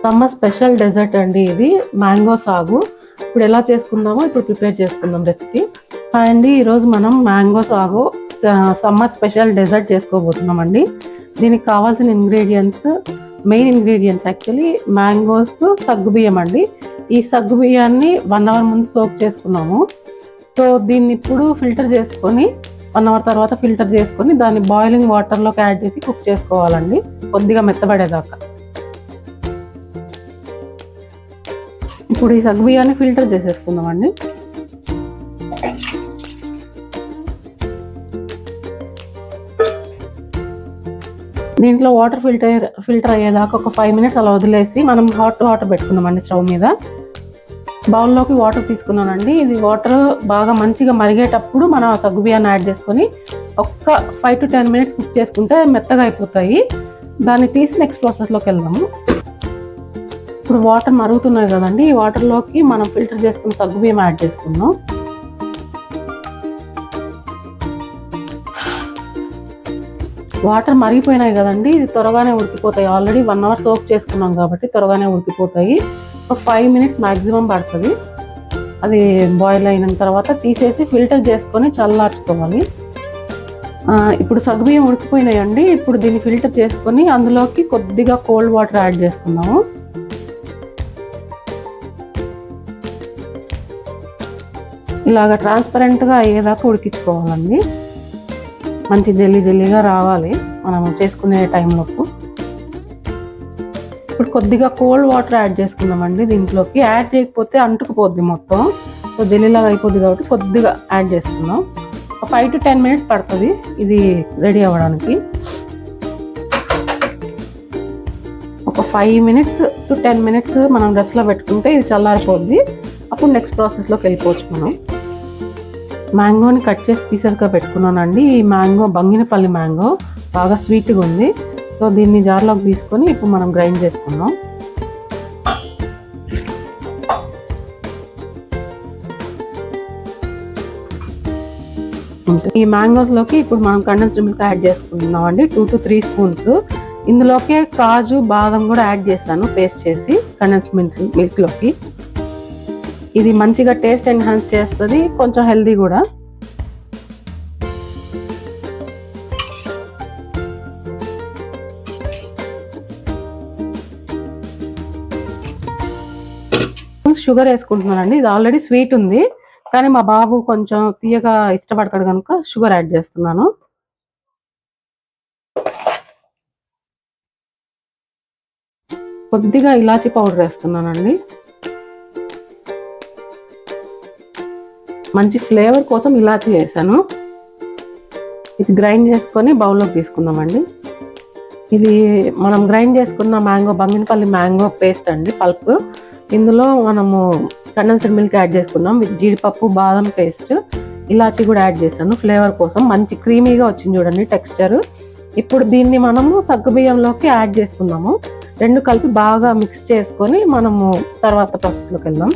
Summer special dessert అండి ఇది, mango సాగు. ఇప్పుడు ఎలా చేసుకుందామో ఇప్పుడు ప్రిపేర్ చేసుకుందాం రెసిపీ. హాయ్ అండి, ఈరోజు మనం మ్యాంగో సాగు సమ్మర్ స్పెషల్ డెజర్ట్ చేసుకోబోతున్నాం అండి. దీనికి కావాల్సిన మెయిన్ ఇంగ్రీడియంట్స్ యాక్చువల్లీ మ్యాంగోస్, సగ్గుబియ్యం అండి. ఈ సగ్గుబియ్యాన్ని 1 అవర్ ముందు సోక్ చేసుకున్నాము. సో దీన్ని ఇప్పుడు ఫిల్టర్ చేసుకొని 1 అవర్ తర్వాత ఫిల్టర్ చేసుకొని దాన్ని బాయిలింగ్ వాటర్లోకి యాడ్ చేసి కుక్ చేసుకోవాలండి, కొద్దిగా మెత్తబడేదాకా. ఇప్పుడు ఈ సగ్గుబియ్యాన్ని ఫిల్టర్ చేసేసుకుందామండి. దీంట్లో వాటర్ ఫిల్టర్ అయ్యేదాకా ఒక 5 మినిట్స్ అలా వదిలేసి మనం హాట్ వాటర్ పెట్టుకుందామండి స్టవ్ మీద. బౌల్లోకి వాటర్ తీసుకున్నానండి. ఇది వాటర్ బాగా మంచిగా మరిగేటప్పుడు మనం ఆ సగ్గుబియ్యాన్ని యాడ్ చేసుకొని ఒక్క 5 to 10 మినిట్స్ కుక్ చేసుకుంటే మెత్తగా అయిపోతాయి. దాన్ని తీసి నెక్స్ట్ ప్రాసెస్లోకి వెళ్దాము. ఇప్పుడు వాటర్ మరుగుతున్నాయి కదండి, ఈ వాటర్లోకి మనం ఫిల్టర్ చేసుకున్న సగ్గుబియ్యం యాడ్ చేసుకుందాం. వాటర్ మరిగిపోయినాయి కదండి, ఇది త్వరగానే ఉడికిపోతాయి. ఆల్రెడీ 1 అవర్ సోక్ చేసుకున్నాం కాబట్టి త్వరగానే ఉడికిపోతాయి. ఒక 5 మినిట్స్ మ్యాక్సిమం పడుతుంది. అది బాయిల్ అయిన తర్వాత తీసేసి ఫిల్టర్ చేసుకొని చల్లార్చుకోవాలి. ఇప్పుడు సగ్గుబియ్యం ఉడికిపోయినాయండి. ఇప్పుడు దీన్ని ఫిల్టర్ చేసుకొని అందులోకి కొద్దిగా కోల్డ్ వాటర్ యాడ్ చేసుకున్నాము. ఇలాగ ట్రాన్స్పరెంట్గా అయ్యేదాకా ఉడికించుకోవాలండి. మంచి జల్లీగా రావాలి మనం చేసుకునే టైంలోపు. ఇప్పుడు కొద్దిగా కోల్డ్ వాటర్ యాడ్ చేసుకుందామండి. దీంట్లోకి యాడ్ చేయకపోతే అంటుకుపోద్ది మొత్తం, సో జెల్లీలాగా అయిపోద్ది కాబట్టి కొద్దిగా యాడ్ చేసుకుందాం. ఒక 5 to 10 మినిట్స్ పడుతుంది ఇది రెడీ అవ్వడానికి. ఒక 5 to 10 మినిట్స్ మనం రెస్ట్లో పెట్టుకుంటే ఇది చల్లారిపోద్ది. అప్పుడు నెక్స్ట్ ప్రాసెస్లోకి వెళ్ళిపోవచ్చు. మనం మ్యాంగోని కట్ చేసి పీసెస్గా పెట్టుకున్నానండి. ఈ మ్యాంగో బంగినపల్లి మ్యాంగో, బాగా స్వీట్గా ఉంది. సో దీన్ని జార్లోకి తీసుకొని ఇప్పుడు మనం గ్రైండ్ చేసుకుందాం. ఈ మ్యాంగోస్లోకి ఇప్పుడు మనం కండెన్స్డ్ మిల్క్ యాడ్ చేసుకుంటున్నాం అండి, 2 to 3 స్పూన్స్. ఇందులోకే కాజు, బాదం కూడా యాడ్ చేశాను పేస్ట్ చేసి కండెన్స్డ్ మిల్క్లోకి. ఇది మంచిగా టేస్ట్ ఎన్హాన్స్ చేస్తుంది, కొంచెం హెల్దీ కూడా. షుగర్ వేసుకుంటున్నానండి. ఇది ఆల్రెడీ స్వీట్ ఉంది కానీ మా బాబు కొంచెం తీయగా ఇష్టపడతాడు కనుక షుగర్ యాడ్ చేస్తున్నాను. కొద్దిగా ఇలాచీ పౌడర్ వేస్తున్నానండి, మంచి ఫ్లేవర్ కోసం ఇలాచీ వేసాను. ఇది గ్రైండ్ చేసుకొని బౌల్లోకి తీసుకుందామండి. ఇది మనం గ్రైండ్ చేసుకున్న బంగినపల్లి మ్యాంగో పేస్ట్ అండి, పల్ప్. ఇందులో మనము కండెన్స్డ్ మిల్క్ యాడ్ చేసుకున్నాం విత్ జీడిపప్పు, బాదం పేస్ట్, ఇలాచీ కూడా యాడ్ చేశాను ఫ్లేవర్ కోసం. మంచి క్రీమీగా వచ్చింది చూడండి టెక్స్చర్. ఇప్పుడు దీన్ని మనము సగ్గుబియ్యంలోకి యాడ్ చేసుకుందాము. రెండు కలిపి బాగా మిక్స్ చేసుకొని మనము తర్వాత ప్రాసెస్లోకి వెళ్దాం.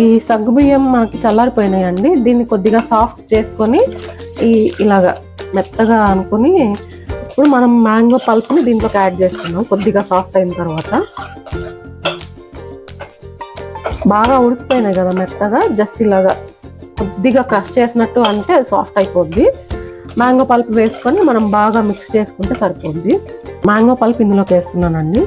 ఈ సగ్గుబియ్యం మనకి చల్లారిపోయినాయండి. దీన్ని కొద్దిగా సాఫ్ట్ చేసుకొని ఇలాగా మెత్తగా అనుకుని ఇప్పుడు మనం మ్యాంగో పల్ప్ని దీంట్లోకి యాడ్ చేసుకుందాం. కొద్దిగా సాఫ్ట్ అయిన తర్వాత బాగా ఉడికిపోయినాయి కదా మెత్తగా, జస్ట్ ఇలాగా కొద్దిగా క్రష్ చేసినట్టు అంటే సాఫ్ట్ అయిపోద్ది. మ్యాంగో పల్ప్ వేసుకొని మనం బాగా మిక్స్ చేసుకుంటే సరిపోద్ది. మ్యాంగో పల్ప్ ఇందులోకి వేస్తున్నానండి.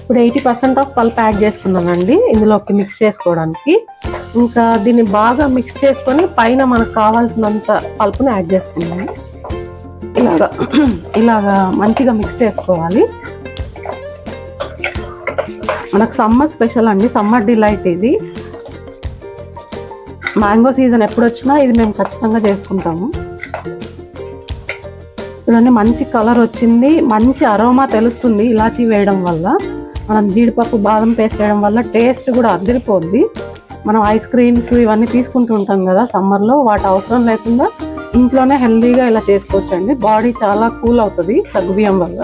ఇప్పుడు 80% ఆఫ్ పల్ప్ యాడ్ చేసుకున్నానండి ఇందులోకి మిక్స్ చేసుకోవడానికి. ఇంకా దీన్ని బాగా మిక్స్ చేసుకొని పైన మనకు కావాల్సినంత పల్ప్ని యాడ్ చేసుకున్నాను. ఇలాగా మంచిగా మిక్స్ చేసుకోవాలి. మనకు సమ్మర్ స్పెషల్ అండి, సమ్మర్ డిలైట్ ఇది. మ్యాంగో సీజన్ ఎప్పుడు వచ్చినా ఇది మేము ఖచ్చితంగా చేసుకుంటాము. చూడండి మంచి కలర్ వచ్చింది, మంచి అరోమా తెలుస్తుంది ఇలాచీ వేయడం వల్ల. మనం జీడిపప్పు, బాదం పేస్ట్ వేయడం వల్ల టేస్ట్ కూడా అదిరిపోద్ది. మనం ఐస్ క్రీమ్స్ ఇవన్నీ తీసుకుంటూ ఉంటాం కదా సమ్మర్లో, వాటి అవసరం లేకుండా ఇంట్లోనే హెల్దీగా ఇలా చేసుకోవచ్చండి. బాడీ చాలా కూల్ అవుతుంది సగ్గుబియ్యం వల్ల.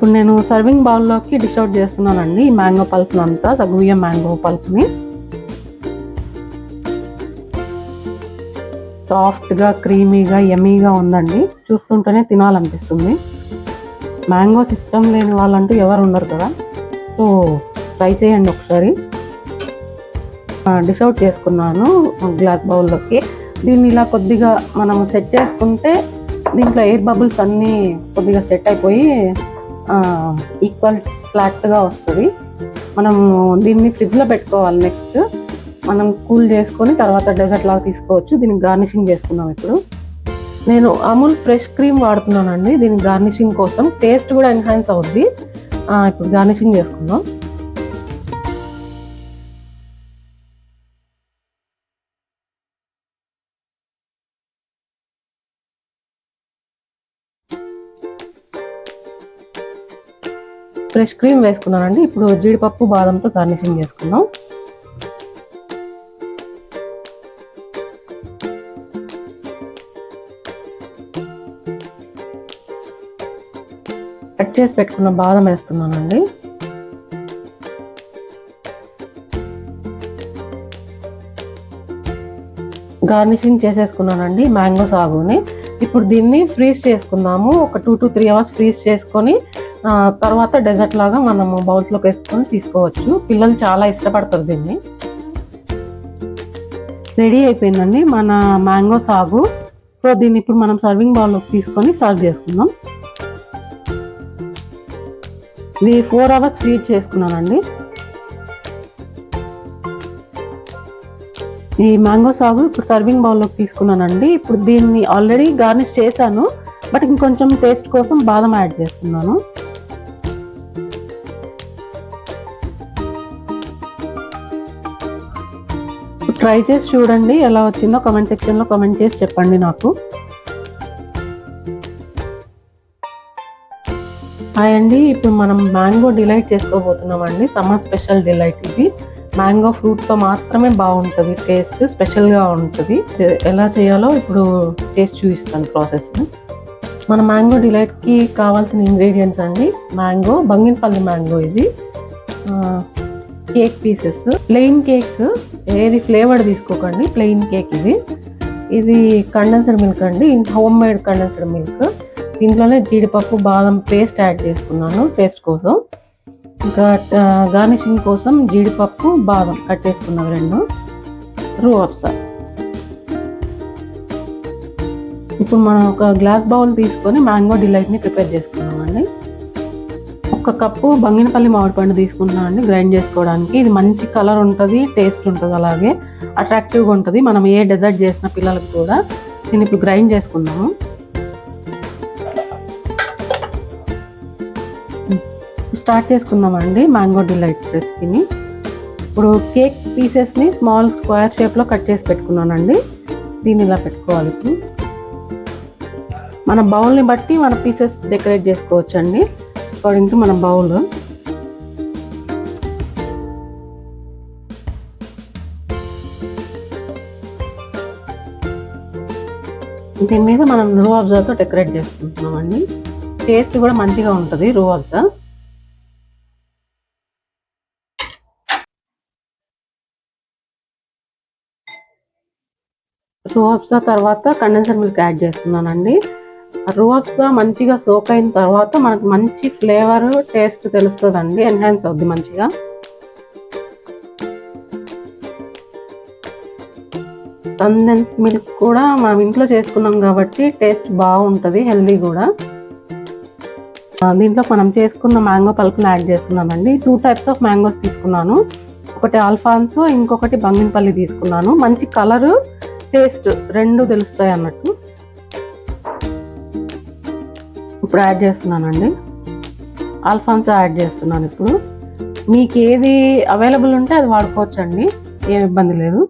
ఇప్పుడు నేను సర్వింగ్ బౌల్లోకి డిష్ అవుట్ చేస్తున్నానండి ఈ మ్యాంగో పల్ప్ అంతా, సగ్గుబియ్యం మ్యాంగో పల్ప్ని. సాఫ్ట్గా, క్రీమీగా, యమ్మీగా ఉందండి. చూస్తుంటేనే తినాలనిపిస్తుంది. మ్యాంగోస్ ఇష్టం లేని వాళ్ళంటూ ఎవరు ఉండరు కదా, సో ట్రై చేయండి ఒకసారి. డిష్ అవుట్ చేసుకున్నాను గ్లాస్ బౌల్లోకి. దీన్ని ఇలా కొద్దిగా మనం సెట్ చేసుకుంటే దీంట్లో ఎయిర్ బబుల్స్ అన్నీ కొద్దిగా సెట్ అయిపోయి ఈక్వల్ ఫ్లాట్గా వస్తుంది. మనం దీన్ని ఫ్రిడ్జ్లో పెట్టుకోవాలి. నెక్స్ట్ మనం కూల్ చేసుకొని తర్వాత డెజర్ట్ లాగా తీసుకోవచ్చు. దీనికి గార్నిషింగ్ చేసుకుందాం. ఇప్పుడు నేను అమూల్ ఫ్రెష్ క్రీమ్ వాడుతున్నానండి దీనికి గార్నిషింగ్ కోసం. టేస్ట్ కూడా ఎన్హాన్స్ అవుద్ది. ఇప్పుడు గార్నిషింగ్ చేసుకుందాం. ఫ్రెష్ క్రీమ్ వేసుకున్నానండి. ఇప్పుడు జీడిపప్పు బాదంతో గార్నిషింగ్ చేసుకుందాం. కట్ చేసి పెట్టుకున్న బాదం వేస్తున్నానండి. గార్నిషింగ్ చేసేసుకున్నానండి మ్యాంగో సాగుని. ఇప్పుడు దీన్ని ఫ్రీజ్ చేసుకుందాము. ఒక 2 to 3 hours ఫ్రీజ్ చేసుకొని తర్వాత డెజర్ట్ లాగా మనము బౌల్స్లోకి వేసుకొని తీసుకోవచ్చు. పిల్లలు చాలా ఇష్టపడతారు దీన్ని. రెడీ అయిపోయిందండి మన మ్యాంగో సాగు. సో దీన్ని ఇప్పుడు మనం సర్వింగ్ బౌల్లోకి తీసుకొని సర్వ్ చేసుకుందాం. ఇది 4 hours ఫ్రీజ్ చేసుకున్నానండి. ఈ మ్యాంగో సాగు ఇప్పుడు సర్వింగ్ బౌల్లోకి తీసుకున్నానండి. ఇప్పుడు దీన్ని ఆల్రెడీ గార్నిష్ చేశాను, బట్ ఇంకొంచెం టేస్ట్ కోసం బాదం యాడ్ చేస్తున్నాను. ట్రై చేసి చూడండి, ఎలా వచ్చిందో కామెంట్ సెక్షన్లో కామెంట్ చేసి చెప్పండి నాకు. హాయ్ అండి, ఇప్పుడు మనం మ్యాంగో డిలైట్ చేసుకోబోతున్నామండి. సమ్మర్ స్పెషల్ డిలైట్ ఇది. మ్యాంగో ఫ్రూట్తో మాత్రమే బాగుంటుంది, టేస్ట్ స్పెషల్గా ఉంటుంది. ఎలా చేయాలో ఇప్పుడు చేసి చూపిస్తాను ప్రాసెస్. మన మ్యాంగో డిలైట్కి కావాల్సిన ఇంగ్రీడియంట్స్ అండి: మ్యాంగో, బంగినపల్లి మ్యాంగో, ఇది కేక్ పీసెస్, ప్లెయిన్ కేక్, ఏది ఫ్లేవర్డ్ తీసుకోకండి, ప్లెయిన్ కేక్ ఇది కండెన్స్డ్ మిల్క్ అండి, హోమ్ మేడ్ కండెన్స్డ్ మిల్క్. దీంట్లోనే జీడిపప్పు బాదం పేస్ట్ యాడ్ చేసుకున్నాను టేస్ట్ కోసం. ఇంకా గార్నిషింగ్ కోసం జీడిపప్పు బాదం కట్ చేసుకున్నాను 2, రూ అఫ్సా. ఇప్పుడు మనం ఒక గ్లాస్ బౌల్ తీసుకొని మ్యాంగో డిలైట్ని ప్రిపేర్ చేసుకున్నామండి. 1 కప్పు బంగినపల్లి మామిడి పండు తీసుకున్నాను అండి గ్రైండ్ చేసుకోవడానికి. ఇది మంచి కలర్ ఉంటుంది, టేస్ట్ ఉంటుంది, అలాగే అట్రాక్టివ్గా ఉంటుంది. మనం ఏ డెజర్ట్ చేసిన పిల్లలకు కూడా. దీన్ని ఇప్పుడు గ్రైండ్ చేసుకుందాము. స్టార్ట్ చేసుకుందామండి మ్యాంగో డిలైట్ రెసిపీని. ఇప్పుడు కేక్ పీసెస్ని స్మాల్ స్క్వేర్ షేప్లో కట్ చేసి పెట్టుకున్నానండి. దీన్ని ఇలా పెట్టుకోవాలి. ఇప్పుడు మన బౌల్ని బట్టి మన పీసెస్ డెకరేట్ చేసుకోవచ్చు అండి, అకార్డింగ్ టు మన బౌల్. దీని మీద మనం రూ అఫ్జాతో డెకరేట్ చేసుకుంటున్నామండి. టేస్ట్ కూడా మంచిగా ఉంటుంది రూ అఫ్జా. రూ అఫ్జా తర్వాత కండెన్సర్ మిల్క్ యాడ్ చేస్తున్నానండి. రూ అఫ్జా మంచిగా సోక్ అయిన తర్వాత మనకు మంచి ఫ్లేవర్, టేస్ట్ తెలుస్తుందండి, ఎన్హాన్స్ అవుద్ది మంచిగా. కండెన్స్ మిల్క్ కూడా మనం ఇంట్లో చేసుకున్నాం కాబట్టి టేస్ట్ బాగుంటుంది, హెల్దీ కూడా. దీంట్లో మనం చేసుకున్న మ్యాంగో పల్ప్ని యాడ్ చేస్తున్నానండి. 2 types ఆఫ్ మ్యాంగోస్ తీసుకున్నాను. ఒకటి ఆల్ఫాన్సో, ఇంకొకటి బంగినపల్లి తీసుకున్నాను. మంచి కలరు, టేస్ట్ 2 తెలుస్తాయి అన్నట్టు. ఇప్పుడు యాడ్ చేస్తున్నానండి. ఆల్ఫాన్సో యాడ్ చేస్తున్నాను. ఇప్పుడు మీకు ఏది అవైలబుల్ ఉంటే అది వాడుకోవచ్చండి, ఏం ఇబ్బంది లేదు.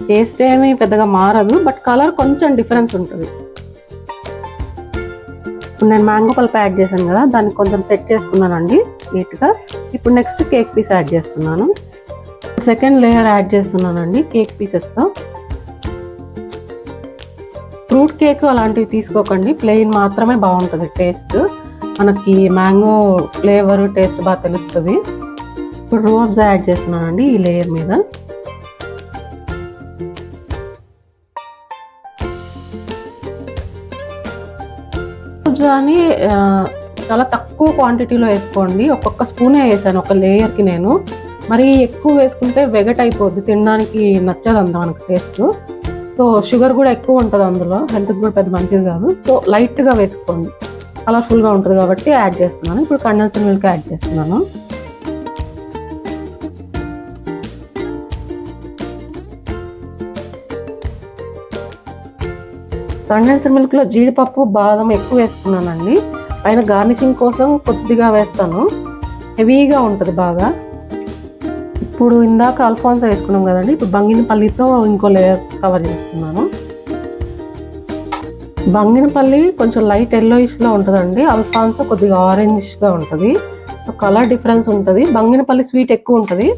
టేస్ట్ ఏమీ పెద్దగా మారదు, బట్ కలర్ కొంచెం డిఫరెన్స్ ఉంటుంది. ఇప్పుడు నేను మ్యాంగో పల్ప్ యాడ్ చేశాను కదా, దాన్ని కొంచెం సెట్ చేసుకున్నానండి నీట్గా. ఇప్పుడు నెక్స్ట్ కేక్ పీస్ యాడ్ చేస్తున్నాను. సెకండ్ లేయర్ యాడ్ చేస్తున్నానండి కేక్ పీసెస్తో. ఫ్రూట్ కేక్ అలాంటివి తీసుకోకండి, ప్లెయిన్ మాత్రమే బాగుంటుంది టేస్ట్. మనకి మ్యాంగో ఫ్లేవర్ టేస్ట్ బాగా తెలుస్తుంది. ఇప్పుడు రూ అఫ్జా యాడ్ చేస్తున్నానండి ఈ లేయర్ మీద. రూ అఫ్జాని చాలా తక్కువ క్వాంటిటీలో వేసుకోండి. ఒక్కొక్క స్పూనే వేసాను ఒక లేయర్కి నేను. మరి ఎక్కువ వేసుకుంటే వెగట్ అయిపోద్ది, తినడానికి నచ్చదు అంత మనకు టేస్ట్. సో షుగర్ కూడా ఎక్కువ ఉంటుంది అందులో, హెల్త్కి కూడా పెద్ద మంచిది కాదు. సో లైట్గా వేసుకోండి, కలర్ఫుల్గా ఉంటుంది కాబట్టి యాడ్ చేస్తున్నాను. ఇప్పుడు కండెన్స్డ్ మిల్క్ యాడ్ చేస్తున్నాను. కండెన్స్డ్ మిల్క్లో జీడిపప్పు బాదం ఎక్కువ వేసుకున్నానండి. పైన గార్నిషింగ్ కోసం కొద్దిగా వేస్తాను, హెవీగా ఉంటుంది బాగా. ఇప్పుడు ఇందాక అల్ఫాన్సా వేసుకున్నాం కదండి, ఇప్పుడు బంగినపల్లితో ఇంకో లేయర్ కవర్ చేస్తున్నాను. బంగినపల్లి కొంచెం లైట్ ఎల్లోయిష్లో ఉంటుందండి, అల్ఫాన్సా కొద్దిగా ఆరెంజిష్గా ఉంటుంది. కలర్ డిఫరెన్స్ ఉంటుంది. బంగినపల్లి స్వీట్ ఎక్కువ ఉంటుంది,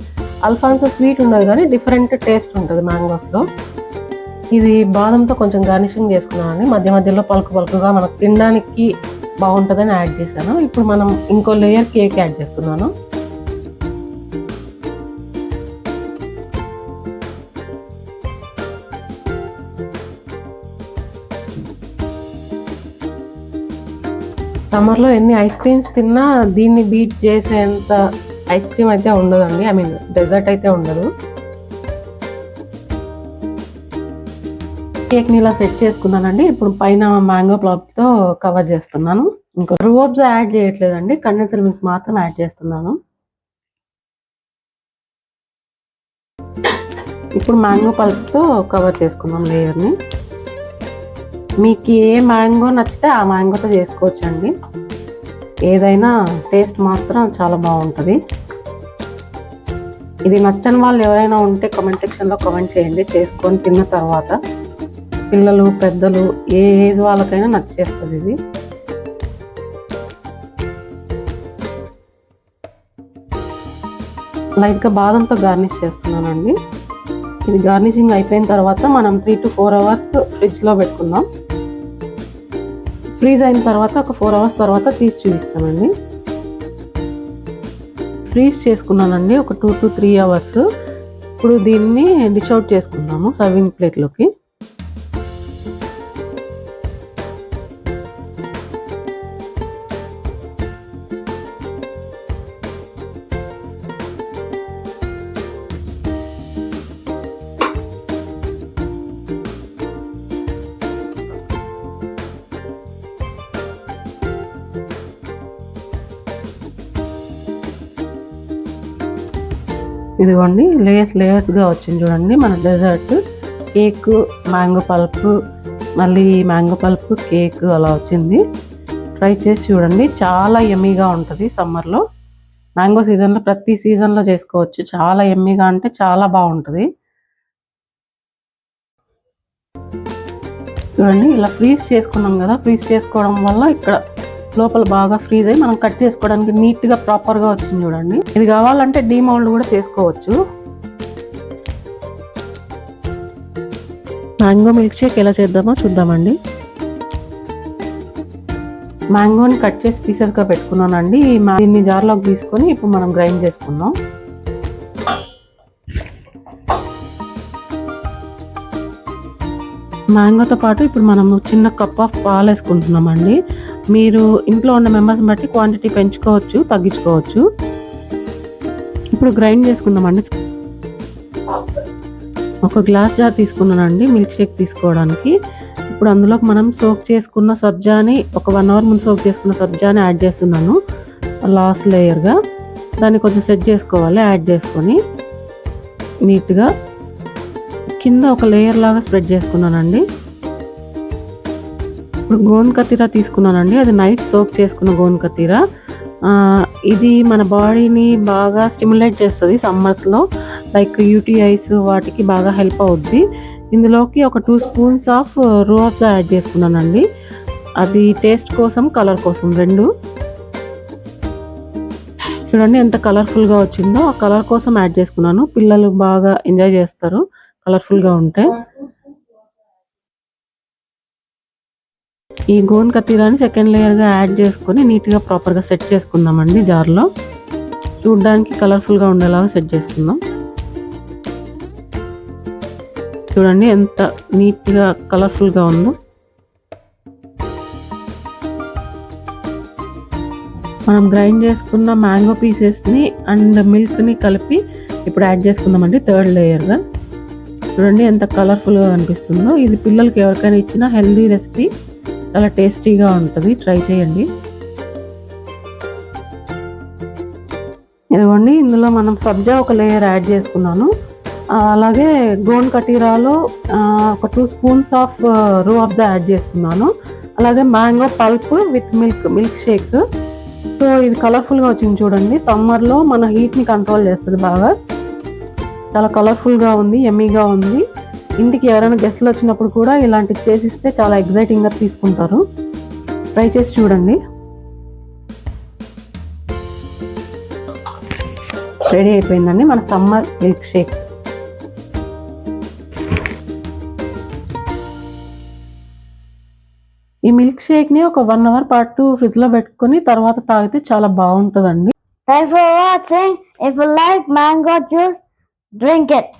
అల్ఫాన్సా స్వీట్ ఉండదు కానీ డిఫరెంట్ టేస్ట్ ఉంటుంది మ్యాంగోస్లో. ఇది బాదంతో కొంచెం గార్నిషింగ్ చేసుకున్నానండి, మధ్య మధ్యలో పలుకు పలుకుగా మనకు తినడానికి బాగుంటుందని యాడ్ చేశాను. ఇప్పుడు మనం ఇంకో లేయర్ కేక్ యాడ్ చేస్తున్నాను. సమ్మర్లో ఎన్ని ఐస్ క్రీమ్స్ తిన్నా దీన్ని బీట్ చేసేంత ఐస్ క్రీమ్ అయితే ఉండదండి, ఐ మీన్ డెజర్ట్ అయితే ఉండదు. కేక్ని ఇలా సెట్ చేసుకున్నానండి. ఇప్పుడు పైన మ్యాంగో ప్లమ్తో కవర్ చేస్తున్నాను. ఇంకా రూ అఫ్జా యాడ్ చేయట్లేదండి, కండెన్స్డ్ మిల్క్ మాత్రం యాడ్ చేస్తున్నాను. ఇప్పుడు మ్యాంగో పల్ప్తో కవర్ చేసుకున్నాం లేయర్ని. మీకు ఏ మ్యాంగో నచ్చితే ఆ మ్యాంగోతో చేసుకోవచ్చండి, ఏదైనా టేస్ట్ మాత్రం చాలా బాగుంటుంది. ఇది నచ్చని వాళ్ళు ఎవరైనా ఉంటే కామెంట్ సెక్షన్లో కామెంట్ చేయండి, చేసుకొని తిన్న తర్వాత. పిల్లలు పెద్దలు ఏ ఏజ్ వాళ్ళకైనా నచ్చేస్తుంది ఇది. లైట్గా బాదంతో గార్నిష్ చేస్తున్నానండి. ఇది గార్నిషింగ్ అయిపోయిన తర్వాత మనం 3 to 4 hours ఫ్రిడ్జ్లో పెట్టుకుందాం. ఫ్రీజ్ అయిన తర్వాత ఒక 4 hours తర్వాత తీసి చూపిస్తానండి. ఫ్రీజ్ చేసుకున్నానండి ఒక 2 to 3 hours. ఇప్పుడు దీన్ని డిష్ అవుట్ చేసుకుందాము సర్వింగ్ ప్లేట్లోకి. ఇదిగోండి లేయర్స్గా వచ్చింది చూడండి మన డెజర్ట్. కేక్, మ్యాంగో పల్ప్, మళ్ళీ మ్యాంగో పల్ప్, కేక్ అలా వచ్చింది. ట్రై చేసి చూడండి, చాలా యమ్మీగా ఉంటుంది. సమ్మర్లో మ్యాంగో సీజన్లో ప్రతి సీజన్లో చేసుకోవచ్చు, చాలా యమ్మీగా అంటే చాలా బాగుంటుంది. చూడండి ఇలా ఫ్రీజ్ చేసుకున్నాం కదా, ఫ్రీజ్ చేసుకోవడం వల్ల ఇక్కడ లోపల బాగా ఫ్రీజ్ అయ్యి మనం కట్ చేసుకోవడానికి నీట్గా ప్రాపర్గా వచ్చింది చూడండి. ఇది కావాలంటే డీమౌల్డ్ కూడా చేసుకోవచ్చు. మ్యాంగో మిల్క్ షేక్ ఎలా చేద్దామో చూద్దామండి. మ్యాంగోని కట్ చేసి పీసెస్గా పెట్టుకున్నానండి. దీన్ని జార్లోకి తీసుకొని ఇప్పుడు మనం గ్రైండ్ చేసుకుందాం. మ్యాంగోతో పాటు ఇప్పుడు మనము చిన్న కప్ ఆఫ్ పాలు వేసుకుంటున్నామండి. మీరు ఇంట్లో ఉన్న మెంబర్స్ని బట్టి క్వాంటిటీ పెంచుకోవచ్చు, తగ్గించుకోవచ్చు. ఇప్పుడు గ్రైండ్ చేసుకుందామండి. ఒక గ్లాస్ జార్ తీసుకున్నానండి మిల్క్ షేక్ తీసుకోవడానికి. ఇప్పుడు అందులోకి మనం సోక్ చేసుకున్న సబ్జాని, ఒక 1 hour ముందు సోక్ చేసుకున్న సబ్జాని యాడ్ చేస్తున్నాను లాస్ట్ లేయర్గా. దాన్ని కొంచెం సెట్ చేసుకోవాలి. యాడ్ చేసుకొని నీట్గా కింద ఒక లేయర్ లాగా స్ప్రెడ్ చేసుకున్నానండి. ఇప్పుడు గోంద్ కతీరా తీసుకున్నానండి, అది నైట్ సోక్ చేసుకున్న గోంద్ కతీరా. ఇది మన బాడీని బాగా స్టిమ్యులేట్ చేస్తుంది సమ్మర్స్లో, లైక్ యూటీఐస్ వాటికి బాగా హెల్ప్ అవుద్ది. ఇందులోకి ఒక 2 spoons ఆఫ్ రూ అఫ్జా యాడ్ చేసుకున్నానండి, అది టేస్ట్ కోసం కలర్ కోసం రెండు. చూడండి ఎంత కలర్ఫుల్గా వచ్చిందో, ఆ కలర్ కోసం యాడ్ చేసుకున్నాను. పిల్లలు బాగా ఎంజాయ్ చేస్తారు కలర్ఫుల్గా ఉంటే. ఈ గోన్ కతీరాని సెకండ్ లేయర్గా యాడ్ చేసుకొని నీట్గా ప్రాపర్గా సెట్ చేసుకుందామండి జార్లో. చూడడానికి కలర్ఫుల్గా ఉండేలాగా సెట్ చేసుకుందాం. చూడండి ఎంత నీట్గా కలర్ఫుల్గా ఉందో. మనం గ్రైండ్ చేసుకున్న మ్యాంగో పీసెస్ని అండ్ మిల్క్ని కలిపి ఇప్పుడు యాడ్ చేసుకుందామండి థర్డ్ లేయర్గా. చూడండి ఎంత కలర్ఫుల్గా కనిపిస్తుందో. ఇది పిల్లలకి ఎవరికైనా ఇచ్చిన హెల్దీ రెసిపీ, చాలా టేస్టీగా ఉంటుంది, ట్రై చేయండి. ఇదిగోండి ఇందులో మనం సబ్జా ఒక లేయర్ యాడ్ చేసుకున్నాను. అలాగే గోన్ కటీరాలో ఒక 2 స్పూన్స్ ఆఫ్ రూ అఫ్జా యాడ్ చేసుకున్నాను. అలాగే mango pulp with milk shake. So ఇది కలర్ఫుల్గా వచ్చింది చూడండి. సమ్మర్లో మన హీట్ని కంట్రోల్ చేస్తుంది బాగా. చాలా కలర్ఫుల్గా ఉంది, యమ్మీగా ఉంది. ఇంటికి ఎవరైనా గెస్ట్లు వచ్చినప్పుడు కూడా ఇలాంటివి చేసిస్తే చాలా ఎగ్జైటింగ్గా తీసుకుంటారు. ట్రై చేసి చూడండి. రెడీ అయిపోయిందండి మన సమ్మర్ మిల్క్ షేక్. ఈ మిల్క్ షేక్ని ఒక 1 అవర్ పాటు ఫ్రిడ్జ్లో పెట్టుకొని తర్వాత తాగితే చాలా బాగుంటుందండి. Thanks for watching. If you like mango juice, drink it.